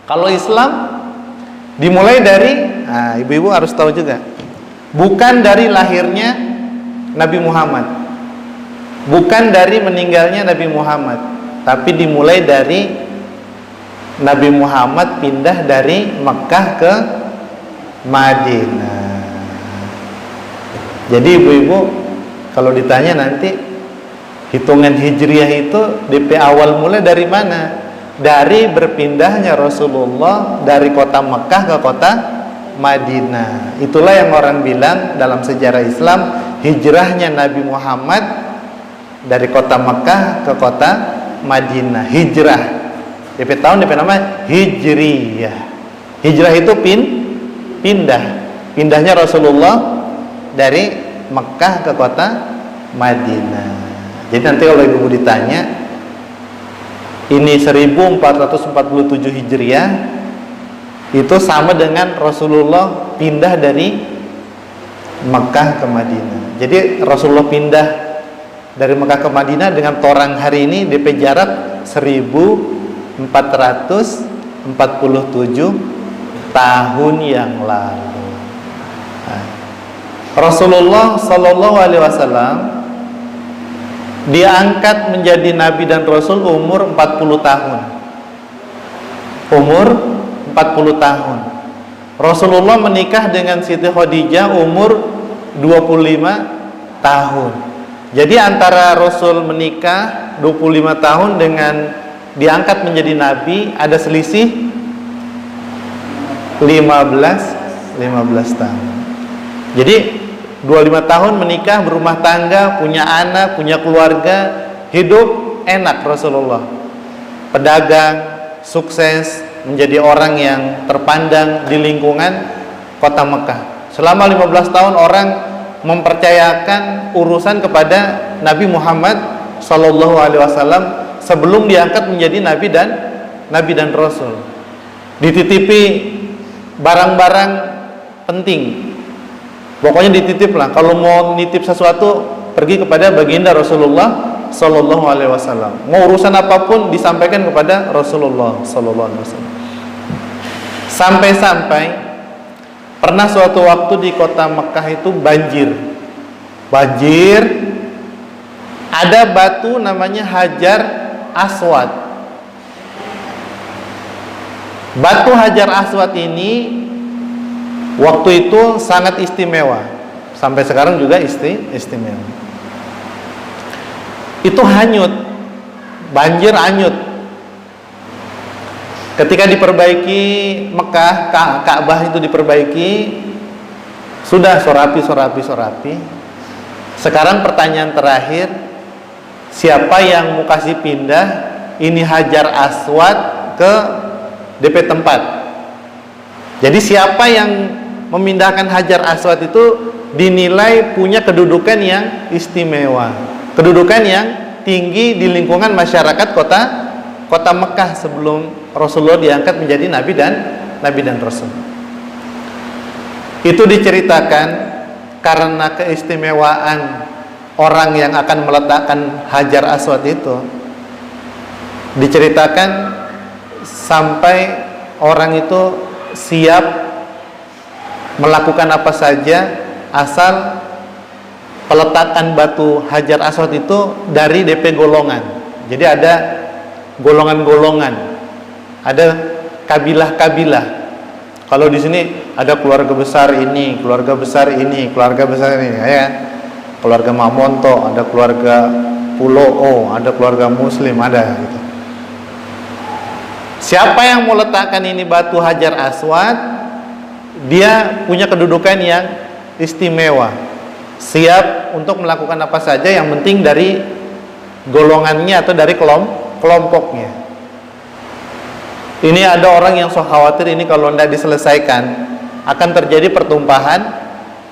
Kalau Islam dimulai dari, ibu-ibu harus tahu juga, bukan dari lahirnya Nabi Muhammad, bukan dari meninggalnya Nabi Muhammad, tapi dimulai dari Nabi Muhammad pindah dari Mekah ke Madinah. Jadi ibu-ibu kalau ditanya nanti hitungan hijriah itu DP awal mulai dari mana? Dari berpindahnya Rasulullah dari kota Mekah ke kota Madinah. Itulah yang orang bilang dalam sejarah Islam, hijrahnya Nabi Muhammad dari kota Mekah ke kota Madinah. Hijrah DP tahun, DP nama hijriyah. Hijrah itu pindahnya Rasulullah dari Mekah ke kota Madinah. Jadi nanti kalau ibu ditanya, ini 1447 Hijriah, itu sama dengan Rasulullah pindah dari Mekah ke Madinah. Jadi Rasulullah pindah dari Mekah ke Madinah dengan torang hari ini DP jarak 1447 tahun yang lalu. Rasulullah Sallallahu Alaihi Wasallam diangkat menjadi Nabi dan Rasul umur 40 tahun. Umur 40 tahun. Rasulullah menikah dengan Siti Khadijah umur 25 tahun. Jadi antara Rasul menikah 25 tahun dengan diangkat menjadi Nabi ada selisih 15 tahun. Jadi 25 tahun menikah, berumah tangga, punya anak, punya keluarga, hidup enak Rasulullah. Pedagang, sukses, menjadi orang yang terpandang di lingkungan kota Mekah. Selama 15 tahun orang mempercayakan urusan kepada Nabi Muhammad Sallallahu Alaihi Wasallam sebelum diangkat menjadi Nabi dan Rasul. Dititipi barang-barang penting. Pokoknya dititip lah. Kalau mau nitip sesuatu, pergi kepada baginda Rasulullah Sallallahu Alaihi Wasallam. Mau urusan apapun disampaikan kepada Rasulullah Sallallahu Alaihi Wasallam. Sampai-sampai pernah suatu waktu di kota Mekah itu banjir. Ada batu namanya Hajar Aswad. Batu Hajar Aswad ini waktu itu sangat istimewa, sampai sekarang juga istimewa. Itu hanyut, banjir hanyut. Ketika diperbaiki Mekah, Ka'bah itu diperbaiki, sudah sorapi. Sekarang pertanyaan terakhir, siapa yang mau kasih pindah ini Hajar Aswad ke DP tempat? Jadi siapa yang memindahkan Hajar Aswad itu dinilai punya kedudukan yang istimewa, kedudukan yang tinggi di lingkungan masyarakat kota Mekah sebelum Rasulullah diangkat menjadi Nabi dan Rasul. Itu diceritakan karena keistimewaan orang yang akan meletakkan Hajar Aswad itu. Diceritakan sampai orang itu siap melakukan apa saja asal peletakan batu Hajar Aswad itu dari DP golongan. Jadi ada golongan-golongan, ada kabilah-kabilah. Kalau di sini ada keluarga besar ini, keluarga besar ini, keluarga besar ini, ya. Keluarga Mamonto, ada keluarga Pulo O, ada keluarga Muslim, ada gitu. Siapa yang mau letakkan ini batu Hajar Aswad, dia punya kedudukan yang istimewa, siap untuk melakukan apa saja, yang penting dari golongannya atau dari kelompoknya. Ini ada orang yang so khawatir ini kalau tidak diselesaikan akan terjadi pertumpahan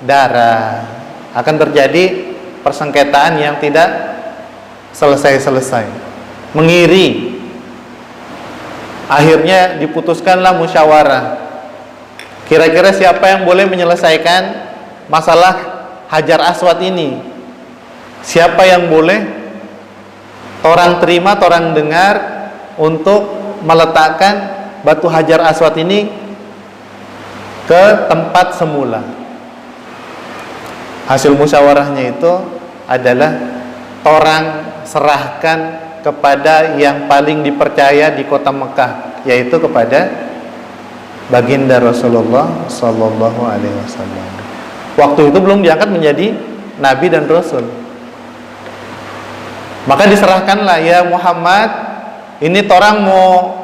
darah, akan terjadi persengketaan yang tidak selesai-selesai, mengiri. Akhirnya diputuskanlah musyawarah. Kira-kira siapa yang boleh menyelesaikan masalah Hajar Aswad ini? Siapa yang boleh Torang terima, torang dengar untuk meletakkan batu Hajar Aswad ini ke tempat semula. Hasil musyawarahnya itu adalah torang serahkan kepada yang paling dipercaya di kota Mekah, yaitu kepada baginda Rasulullah Sallallahu Alaihi Wasallam. Waktu itu belum diangkat menjadi nabi dan rasul. Maka diserahkanlah, ya Muhammad, ini torang mau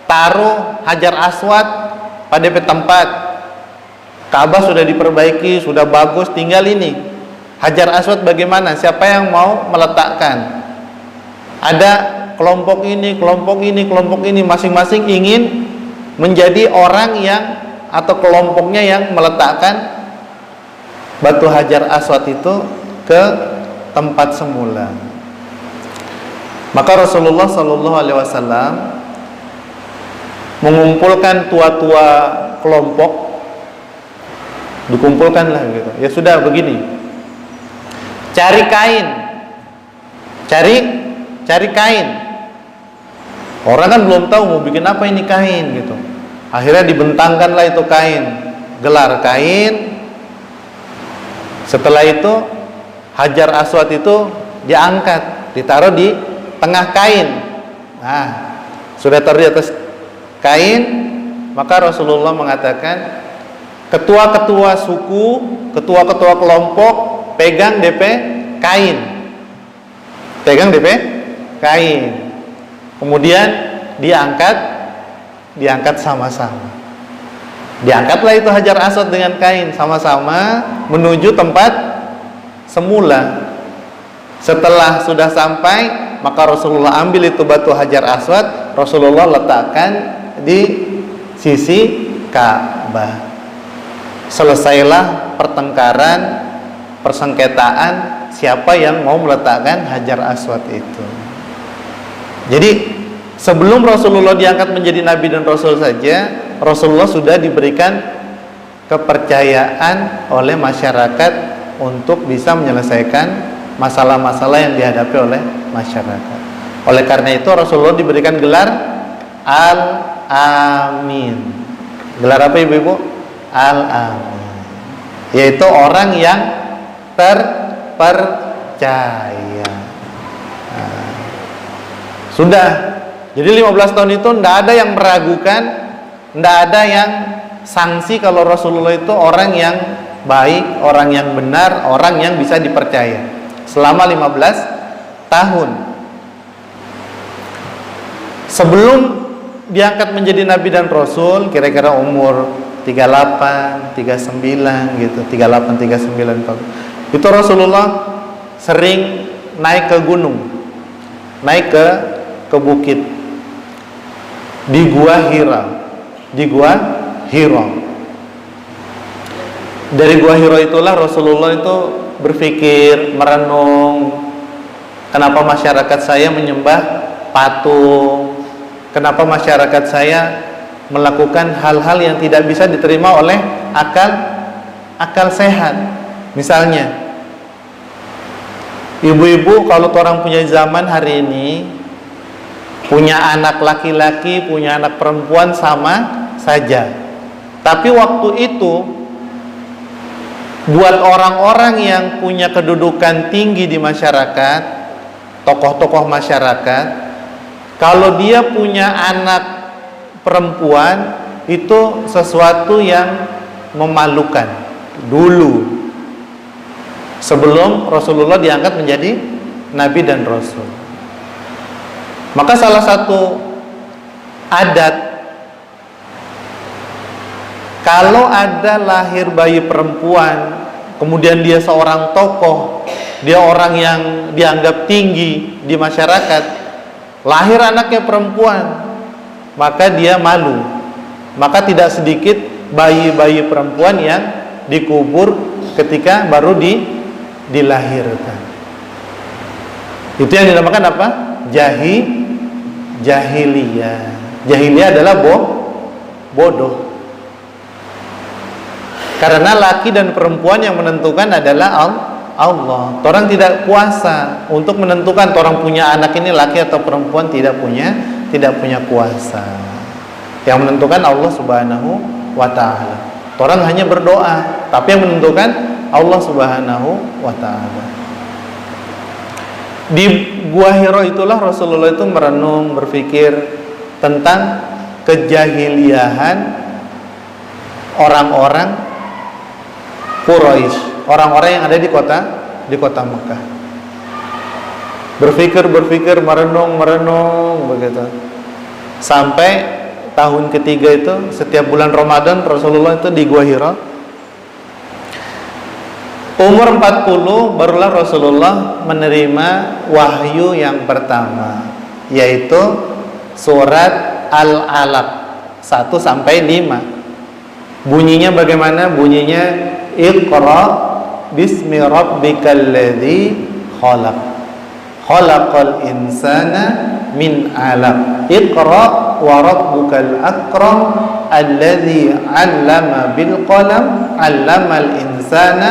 taruh Hajar Aswad pada tempat. Ka'bah sudah diperbaiki, sudah bagus, tinggal ini Hajar Aswad bagaimana? Siapa yang mau meletakkan? Ada kelompok ini, kelompok ini, kelompok ini, masing-masing ingin menjadi orang yang atau kelompoknya yang meletakkan batu Hajar Aswad itu ke tempat semula. Maka Rasulullah Sallallahu Alaihi Wasallam mengumpulkan tua-tua kelompok, dikumpulkanlah gitu. Ya sudah begini, cari kain, cari kain. Orang kan belum tahu mau bikin apa ini kain gitu. Akhirnya dibentangkanlah itu kain, gelar kain. Setelah itu Hajar Aswad itu diangkat, ditaruh di tengah kain. Nah, sudah taruh di atas kain, maka Rasulullah mengatakan, ketua-ketua suku, ketua-ketua kelompok pegang DP kain. Pegang DP kain. Kemudian diangkat sama-sama. Diangkatlah itu Hajar Aswad dengan kain sama-sama menuju tempat semula. Setelah sudah sampai, maka Rasulullah ambil itu batu Hajar Aswad, Rasulullah letakkan di sisi Ka'bah. Selesailah pertengkaran, persengketaan siapa yang mau meletakkan Hajar Aswad itu. Jadi sebelum Rasulullah diangkat menjadi Nabi dan Rasul saja, Rasulullah sudah diberikan kepercayaan oleh masyarakat untuk bisa menyelesaikan masalah-masalah yang dihadapi oleh masyarakat. Oleh karena itu Rasulullah diberikan gelar Al-Amin. Gelar apa ibu-ibu? Al-Amin, yaitu orang yang terpercaya. Sudah. Jadi 15 tahun itu tidak ada yang meragukan, tidak ada yang sanksi kalau Rasulullah itu orang yang baik, orang yang benar, orang yang bisa dipercaya. Selama 15 tahun. Sebelum diangkat menjadi Nabi dan Rasul, kira-kira umur 38, 39 gitu, 38, 39 tahun. Itu Rasulullah sering naik ke gunung, naik ke bukit, di Gua Hira, di Gua Hira. Dari Gua Hira itulah Rasulullah itu berpikir, merenung, kenapa masyarakat saya menyembah patung, kenapa masyarakat saya melakukan hal-hal yang tidak bisa diterima oleh akal sehat. Misalnya, ibu-ibu kalau orang punya zaman hari ini, punya anak laki-laki, punya anak perempuan sama saja. Tapi waktu itu buat orang-orang yang punya kedudukan tinggi di masyarakat, tokoh-tokoh masyarakat, kalau dia punya anak perempuan itu sesuatu yang memalukan dulu, sebelum Rasulullah diangkat menjadi Nabi dan Rasul. Maka salah satu adat, kalau ada lahir bayi perempuan, kemudian dia seorang tokoh, dia orang yang dianggap tinggi di masyarakat, lahir anaknya perempuan, maka dia malu. Maka tidak sedikit bayi-bayi perempuan yang dikubur ketika baru dilahirkan. Itu yang dinamakan apa? Jahiliyah. Jahiliyah adalah bodoh. Karena laki dan perempuan yang menentukan adalah Allah. Orang tidak kuasa untuk menentukan orang punya anak ini laki atau perempuan, tidak punya kuasa. Yang menentukan Allah Subhanahu wa taala. Orang hanya berdoa, tapi yang menentukan Allah Subhanahu wa taala. Di Gua Hiro itulah Rasulullah itu merenung, berpikir tentang kejahiliahan orang-orang Quraisy, orang-orang yang ada di kota Mekah. Berpikir, merenung begitu. Sampai tahun ketiga itu, setiap bulan Ramadan Rasulullah itu di Gua Hiro. Umur 40 barulah Rasulullah menerima wahyu yang pertama, yaitu surat Al-Alaq 1 sampai 5. Bunyinya bagaimana? Bunyinya Iqra bismi rabbikal ladzi khalaq. Khalaqal insana min 'alaq. Iqra wa rabbukal akram alladzi 'allama bil qalam 'allamal insana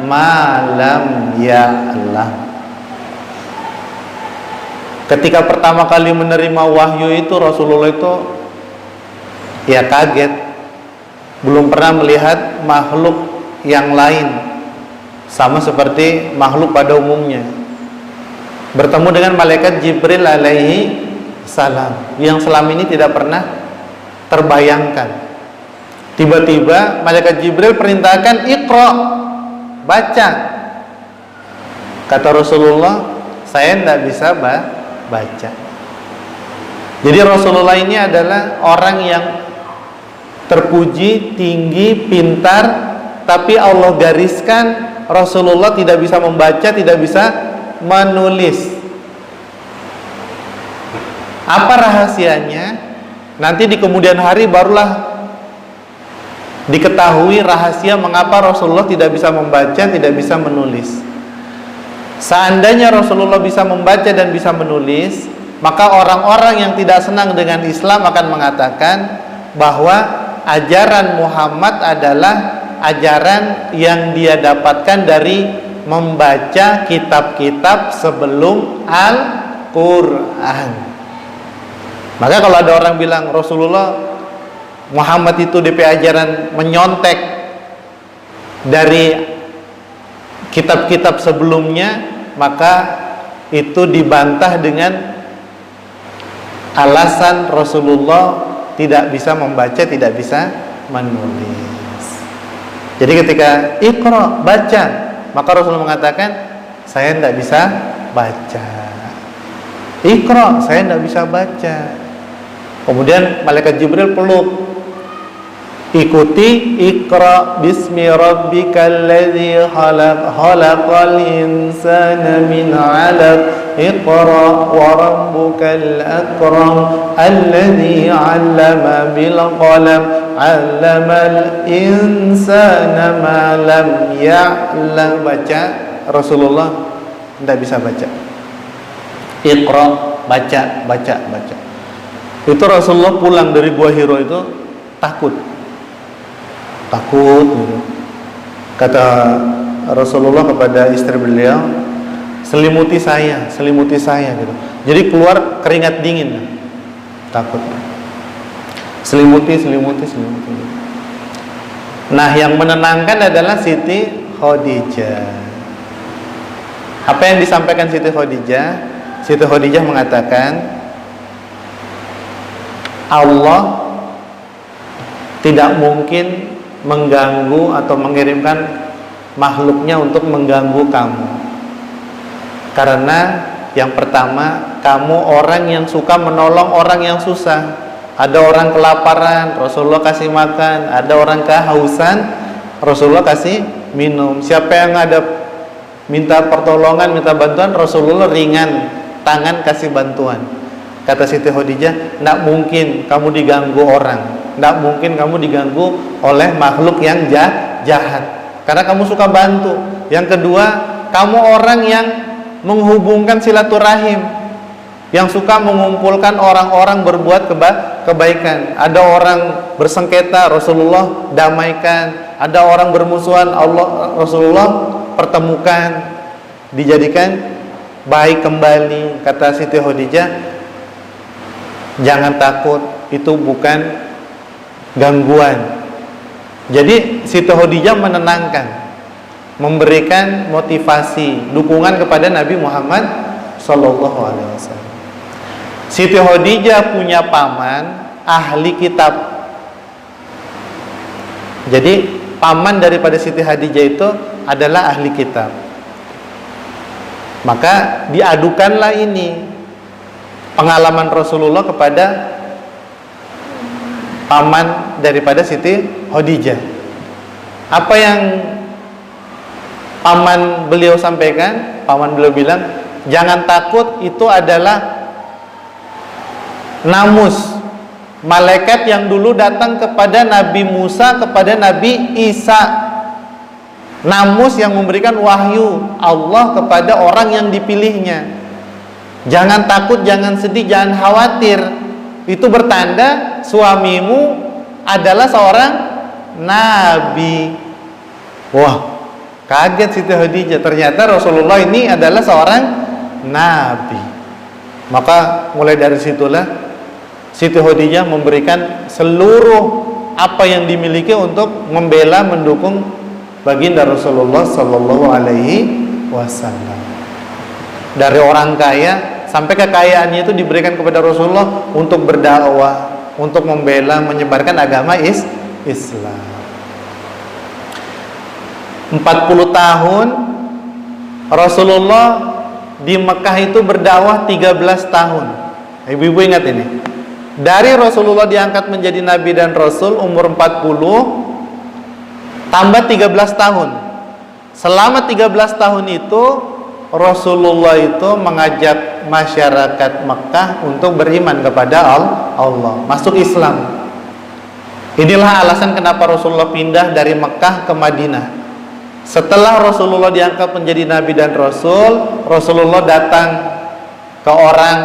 ma lam ya'lam. Ketika pertama kali menerima wahyu itu, Rasulullah itu ya kaget. Belum pernah melihat makhluk yang lain sama seperti makhluk pada umumnya. Bertemu dengan malaikat Jibril alaihi salam yang selama ini tidak pernah terbayangkan. Tiba-tiba malaikat Jibril perintahkan Iqra, baca. Kata Rasulullah, saya tidak bisa baca. Jadi Rasulullah ini adalah orang yang terpuji, tinggi, pintar, tapi Allah gariskan Rasulullah tidak bisa membaca, tidak bisa menulis. Apa rahasianya? Nanti di kemudian hari barulah diketahui rahasia mengapa Rasulullah tidak bisa membaca, tidak bisa menulis. Seandainya Rasulullah bisa membaca dan bisa menulis, maka orang-orang yang tidak senang dengan Islam akan mengatakan bahwa ajaran Muhammad adalah ajaran yang dia dapatkan dari membaca kitab-kitab sebelum Al-Quran. Maka kalau ada orang bilang Rasulullah Muhammad itu DP ajaran menyontek dari kitab-kitab sebelumnya, maka itu dibantah dengan alasan Rasulullah tidak bisa membaca, tidak bisa menulis. Jadi ketika Iqra, baca, maka Rasulullah mengatakan saya tidak bisa baca. Iqra, saya tidak bisa baca. Kemudian malaikat Jibril peluk, ikuti Iqra bismi rabbikal ladzi khalaq, khalaqal insana min 'alaq. Iqra wa rabbukal akram alladzi 'allama bil qalam 'allamal insana ma lam ya'lam. Baca, Rasulullah tidak bisa baca. Iqra, baca. Itu Rasulullah pulang dari Gua Hiro itu takut gitu. Kata Rasulullah kepada istri beliau, selimuti saya gitu. Jadi keluar keringat dingin, takut. Selimuti. Nah, yang menenangkan adalah Siti Khadijah. Apa yang disampaikan Siti Khadijah? Siti Khadijah mengatakan Allah tidak mungkin mengganggu atau mengirimkan makhluknya untuk mengganggu kamu. Karena yang pertama, kamu orang yang suka menolong orang yang susah. Ada orang kelaparan, Rasulullah kasih makan. Ada orang kehausan, Rasulullah kasih minum. Siapa yang ada minta pertolongan, minta bantuan, Rasulullah ringan tangan kasih bantuan. Kata Siti Khadijah, tidak mungkin kamu diganggu orang, tidak mungkin kamu diganggu oleh makhluk yang jahat, karena kamu suka bantu. Yang kedua, kamu orang yang menghubungkan silaturahim, yang suka mengumpulkan orang-orang berbuat kebaikan. Ada orang bersengketa, Rasulullah damaikan. Ada orang bermusuhan, Rasulullah pertemukan, dijadikan baik kembali. Kata Siti Khadijah, jangan takut, itu bukan gangguan. Jadi Siti Khadijah menenangkan, memberikan motivasi, dukungan kepada Nabi Muhammad SAW. Siti Khadijah punya paman ahli kitab. Jadi paman daripada Siti Khadijah itu adalah ahli kitab. Maka diadukanlah ini pengalaman Rasulullah kepada paman daripada Siti Khadijah. Apa yang paman beliau sampaikan? Paman beliau bilang, jangan takut, itu adalah namus, malaikat yang dulu datang kepada Nabi Musa, kepada Nabi Isa. Namus yang memberikan wahyu Allah kepada orang yang dipilihnya. Jangan takut, jangan sedih, jangan khawatir. Itu bertanda suamimu adalah seorang nabi. Wah, kaget Siti Khadijah. Ternyata Rasulullah ini adalah seorang nabi. Maka mulai dari situlah Siti Khadijah memberikan seluruh apa yang dimiliki untuk membela, mendukung baginda Rasulullah Sallallahu Alaihi Wasallam. Dari orang kaya sampai kekayaannya itu diberikan kepada Rasulullah untuk berdakwah, untuk membela, menyebarkan agama Islam. 40 tahun Rasulullah di Mekah itu berdakwah 13 tahun. Ibu-ibu ingat ini. Dari Rasulullah diangkat menjadi Nabi dan Rasul umur 40 tambah 13 tahun. Selama 13 tahun itu Rasulullah itu mengajak masyarakat Mekah untuk beriman kepada Allah, masuk Islam. Inilah alasan kenapa Rasulullah pindah dari Mekah ke Madinah. Setelah Rasulullah diangkat menjadi Nabi dan Rasul, Rasulullah datang ke orang,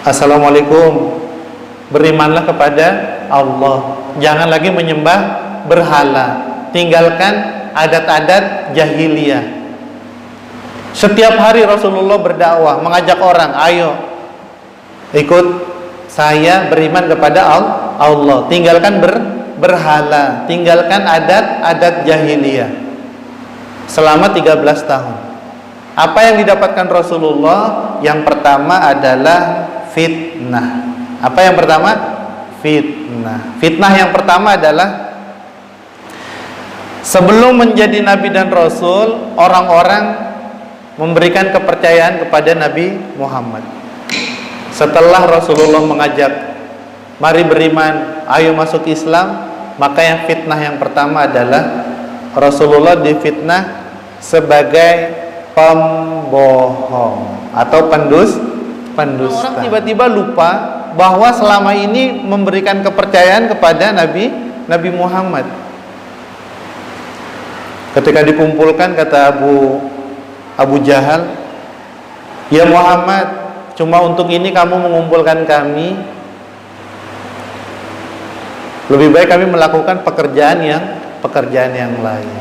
Assalamualaikum, berimanlah kepada Allah, jangan lagi menyembah berhala, tinggalkan adat-adat jahiliyah. Setiap hari Rasulullah berdakwah, mengajak orang, ayo ikut saya beriman kepada Allah, tinggalkan berhala, tinggalkan adat-adat jahiliyah. Selama 13 tahun. Apa yang didapatkan Rasulullah? Yang pertama adalah fitnah. Apa yang pertama? Fitnah. Fitnah yang pertama adalah sebelum menjadi Nabi dan Rasul, orang-orang memberikan kepercayaan kepada Nabi Muhammad. Setelah Rasulullah mengajak, mari beriman, ayo masuk Islam, maka yang fitnah yang pertama adalah Rasulullah difitnah sebagai pembohong atau pendusta. Orang tiba-tiba lupa bahwa selama ini memberikan kepercayaan kepada Nabi Muhammad. Ketika dikumpulkan, kata Abu Jahal, ya Muhammad, cuma untuk ini kamu mengumpulkan kami? Lebih baik kami melakukan pekerjaan yang lain.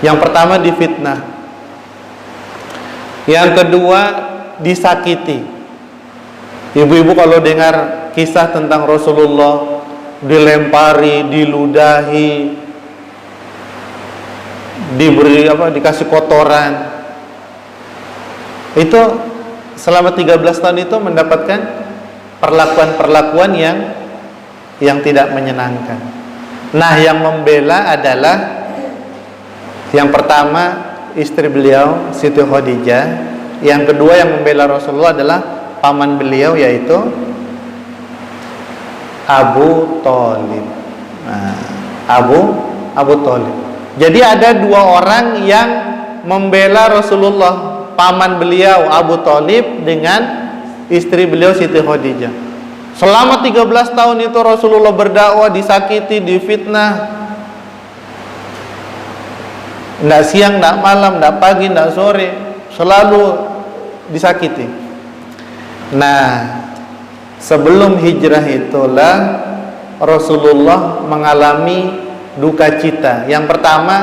Yang pertama difitnah. Yang kedua disakiti. Ibu-ibu kalau dengar kisah tentang Rasulullah dilempari, diludahi, dikasih kotoran, itu selama 13 tahun itu mendapatkan perlakuan-perlakuan yang tidak menyenangkan. Nah, yang membela adalah yang pertama istri beliau Siti Khadijah, yang kedua yang membela Rasulullah adalah paman beliau yaitu Abu Thalib. Nah, Abu Thalib. Jadi ada dua orang yang membela Rasulullah, paman beliau Abu Thalib dengan istri beliau Siti Khadijah. Selama 13 tahun itu Rasulullah berdakwah, disakiti, difitnah. Nggak siang, nggak malam, nggak pagi, nggak sore, selalu disakiti. Nah, sebelum hijrah itulah Rasulullah mengalami duka cita. Yang pertama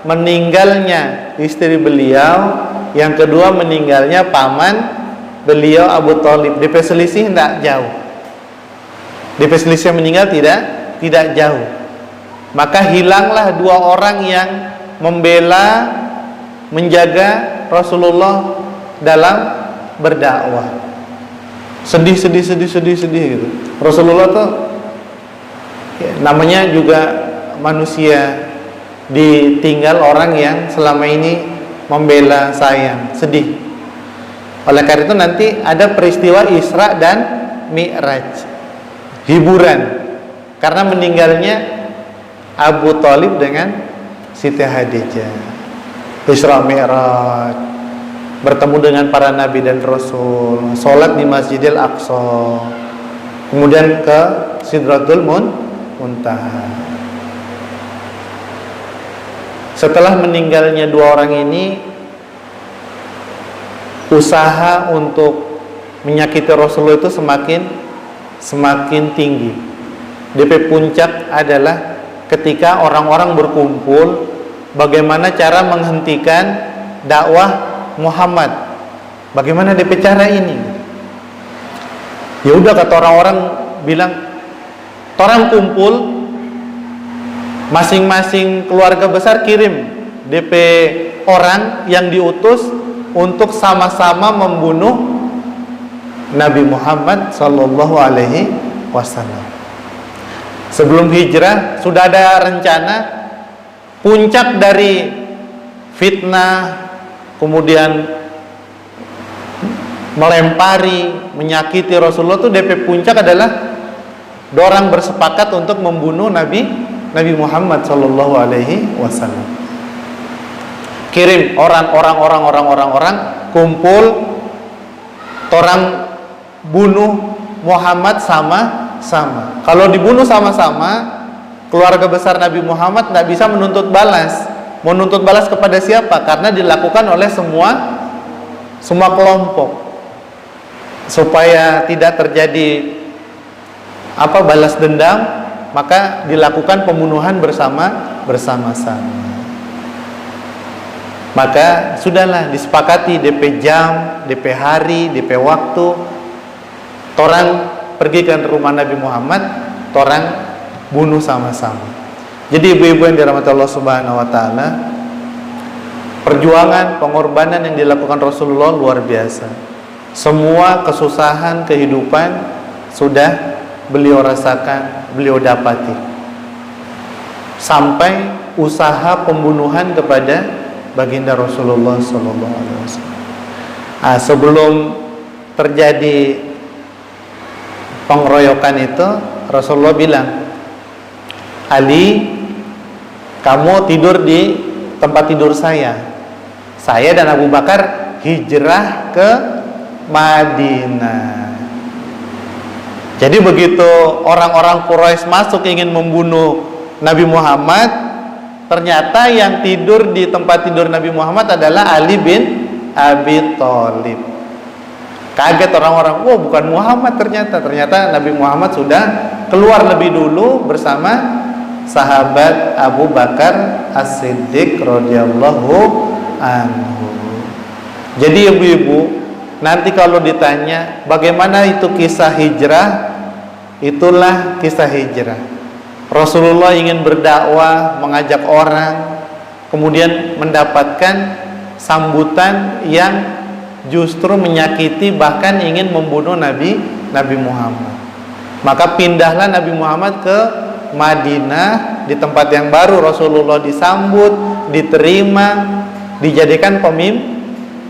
meninggalnya istri beliau, yang kedua meninggalnya paman beliau Abu Thalib. DP selisih tidak jauh. DP selisih meninggal tidak jauh. Maka hilanglah dua orang yang membela, menjaga Rasulullah dalam berdakwah. Sedih gitu. Rasulullah tuh ya, namanya juga manusia, ditinggal orang yang selama ini membela, sayang, sedih. Oleh karena itu nanti ada peristiwa Isra dan Mi'raj, hiburan, karena meninggalnya Abu Thalib dengan Siti Khadijah. Isra Mi'raj, bertemu dengan para nabi dan rasul, sholat di Masjidil Aqsa, kemudian ke Sidratul Muntaha. Setelah meninggalnya dua orang ini, usaha untuk menyakiti Rasulullah itu semakin tinggi. DP puncak adalah ketika orang-orang berkumpul, bagaimana cara menghentikan dakwah Muhammad, bagaimana DP cara ini. Ya udah, kata orang-orang bilang, orang kumpul, masing-masing keluarga besar kirim DP orang yang diutus untuk sama-sama membunuh Nabi Muhammad sallallahu alaihi wasallam. Sebelum hijrah sudah ada rencana. Puncak dari fitnah, kemudian melempari, menyakiti Rasulullah itu DP puncak adalah dorang bersepakat untuk membunuh Nabi Muhammad sallallahu alaihi wasallam. Kirim orang kumpul, orang bunuh Muhammad sama-sama. Kalau dibunuh sama-sama, keluarga besar Nabi Muhammad tidak bisa menuntut balas. Menuntut balas kepada siapa? Karena dilakukan oleh semua kelompok. Supaya tidak terjadi balas dendam, maka dilakukan pembunuhan bersama-sama. Maka sudahlah disepakati DP jam, DP hari, DP waktu. Torang pergi ke rumah Nabi Muhammad, torang bunuh sama-sama. Jadi ibu-ibu yang dirahmati Allah Subhanahu wa taala, perjuangan, pengorbanan yang dilakukan Rasulullah luar biasa. Semua kesusahan kehidupan sudah beliau rasakan, beliau dapati, sampai usaha pembunuhan kepada baginda Rasulullah sallallahu alaihi wasallam. Sebelum terjadi pengeroyokan itu, Rasulullah bilang, Ali, kamu tidur di tempat tidur saya dan Abu Bakar hijrah ke Madinah. Jadi begitu orang-orang Quraisy masuk ingin membunuh Nabi Muhammad, ternyata yang tidur di tempat tidur Nabi Muhammad adalah Ali bin Abi Thalib. Kaget orang-orang, wah bukan Muhammad ternyata Nabi Muhammad sudah keluar lebih dulu bersama sahabat Abu Bakar As-Siddiq radhiyallahu anhu. Jadi ibu-ibu, nanti kalau ditanya bagaimana itu kisah hijrah, itulah kisah hijrah. Rasulullah ingin berdakwah, mengajak orang, kemudian mendapatkan sambutan yang justru menyakiti, bahkan ingin membunuh Nabi Muhammad. Maka pindahlah Nabi Muhammad ke Madinah, di tempat yang baru Rasulullah disambut, diterima, dijadikan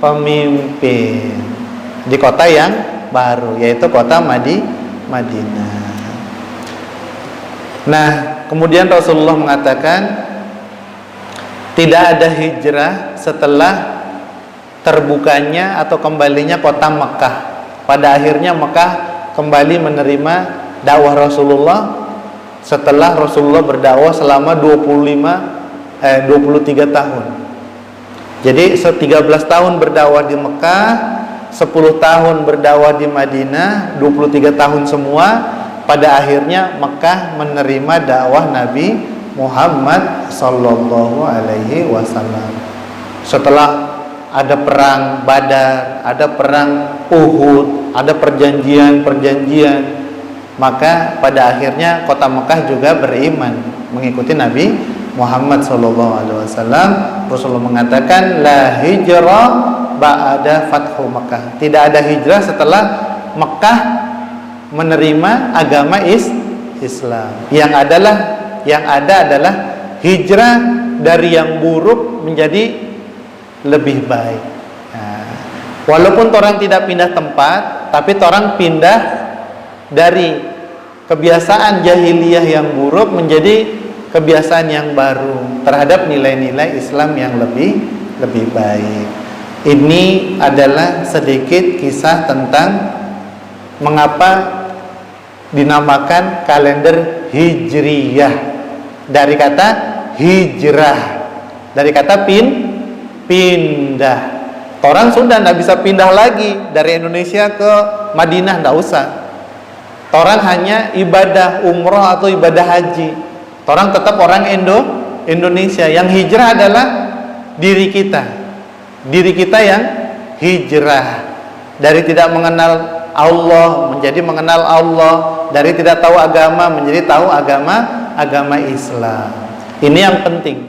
pemimpin di kota yang baru, yaitu kota Madinah. Nah, kemudian Rasulullah mengatakan tidak ada hijrah setelah terbukanya atau kembalinya kota Mekah. Pada akhirnya Mekah kembali menerima dakwah Rasulullah setelah Rasulullah berdakwah selama 23 tahun. Jadi 13 tahun berdakwah di Mekah, 10 tahun berdakwah di Madinah, 23 tahun semua. Pada akhirnya Mekah menerima dakwah Nabi Muhammad sallallahu alaihi wasallam. Setelah ada perang Badar, ada perang Uhud, ada perjanjian-perjanjian, maka pada akhirnya kota Mekah juga beriman mengikuti Nabi Muhammad sallallahu alaihi wasallam. Rasulullah mengatakan la hijrah ba'da fathu Mekah. Tidak ada hijrah setelah Mekah menerima agama Islam. Yang ada adalah hijrah dari yang buruk menjadi lebih baik. Nah, walaupun orang tidak pindah tempat, tapi orang pindah dari kebiasaan jahiliyah yang buruk menjadi kebiasaan yang baru terhadap nilai-nilai Islam yang lebih baik. Ini adalah sedikit kisah tentang mengapa dinamakan kalender Hijriyah, dari kata hijrah, dari kata pindah. Orang sudah tidak bisa pindah lagi dari Indonesia ke Madinah, tidak usah. Orang hanya ibadah umroh atau ibadah haji. Orang tetap orang Indonesia. Yang hijrah adalah diri kita yang hijrah dari tidak mengenal Allah menjadi mengenal Allah, dari tidak tahu agama menjadi tahu agama Islam. Ini yang penting.